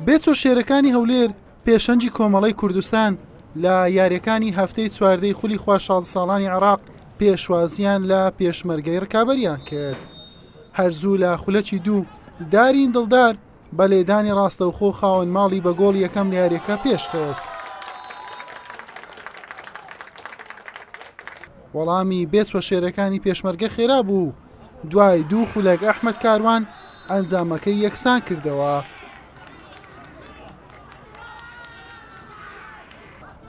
بێچۆ شێرەکانی هەولێر پێشەنجی کۆمەڵەی کوردستان لە یاریەکانی هەفتەی چواردەی خولی خوا 16 ساڵانی عێراق پێشوازیان لە پێشمەرگەی ڕکابەریان کرد. هەرزوو لە خولەکی دوو دارین دڵدار بە لێدانی ڕاستەوخۆ خاوەن ماڵی بە گۆڵ یەکەم لە یاریەکە پێشخست. وەڵامی بێچۆ شێرەکانی پێشمەرگە خێرا بوو. دوای دوو خولەک ئەحمەد کاروان ئەنجامەکەی یەکسان کردەوە.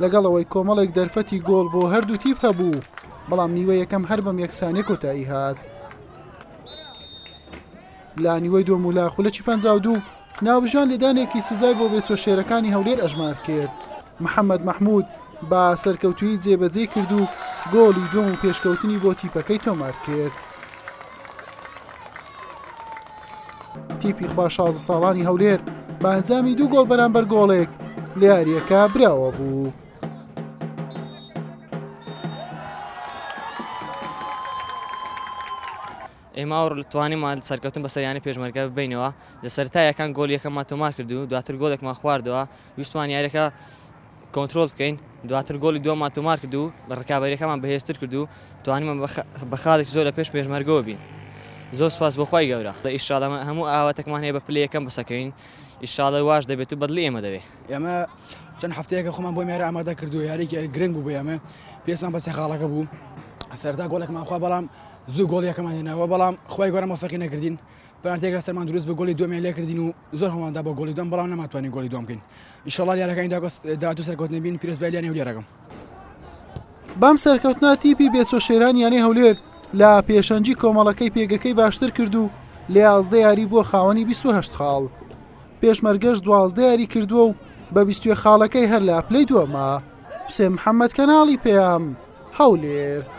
لەگەڵەوەی کۆمەڵێک دەرفەتی گۆڵ بۆ هەردوو تیپ هەبوو، بەڵام نیوە یەکەم هەر بەم یەکسانیە کۆتایی هات. لە نیوەی دووەم و لە خولەکی 52 ناوبژان لێدانێکی سزای بۆ بێچۆ شێرەکانی هەولێر ئەژمار کرد. محەممەد مەحموود بە سەرکەوتوی جێبەجێ کرد و گۆڵی دووەم و پێشکەوتنی بۆ تیپەکەی تۆمار کرد. تیپی خوا 16 ساڵانی هەولێر بە ئەنجامی دوو گۆڵ بەرامبەر گۆڵێک لە یاریەکە براوە بوو. ئێمە توانیمان سەرکەوتن بە سەریانی پێشمەرگە ببینەوە لە سەرەتایەکان گۆڵ یەکەممان تۆمار کردو، دواتر گۆڵێکمان خواردەوە، ویستمان یاریەکە کۆنتترۆل بکەین، دواتر گۆڵی دووەمان تۆمار کردو، بە ڕکابەریەکەمان بەهێزتر کردو، توانیمان بە خاڵێکی زۆر لە پێش پێشمەرگەوە بین. زۆر سپاس بۆخوای گەورە. ئیشاڵە هەموو ئاواتێکمان هەیە بە پلە یەکەم بەسەکەین، ئیشاڵە واش دەبێت و بەدلی ئێمە دەبێت. ئێمە چەند هەفتەیەکە خۆمان بۆ میارە ئامادە کردو، یاریکی گرنگ بوو بۆ ئێمە، پێسمان بە سێ خاڵەکە بوو، سەرتا گۆڵێکمان خوا، بەڵام زوو گۆڵ یەکەمان هێناوە، بەڵام خۆی گەورە مەوفەقی نەکردین. پەنالتیێک سەرمان دروست بە گۆڵی دووەمیان لێ کردین و زۆر هەوڵماندا بۆ گۆڵی دووەم، بەڵام نەماتوانین گۆڵی دووەم بکەین. ئیشاڵڵا یاریەکانی داهاتوو سەرکەوتنە بین، پیرۆزبایلیانی هەولێرەکەم. بام سەرکەوتنا تیپی بێچۆ شێرانیانەی هەولێر لە پێشەنجی کۆمەڵەکەی پێگەکەی باشتر کرد و لە 11 یاری بۆ خاوەنی 28 خاڵ. پێشمەرگەش 12 یاری کردووە و بە 20 خاڵەکەی هەر لە پلەی دووەمە. حوسێن محەممەد کەناڵی پێام هەولێر.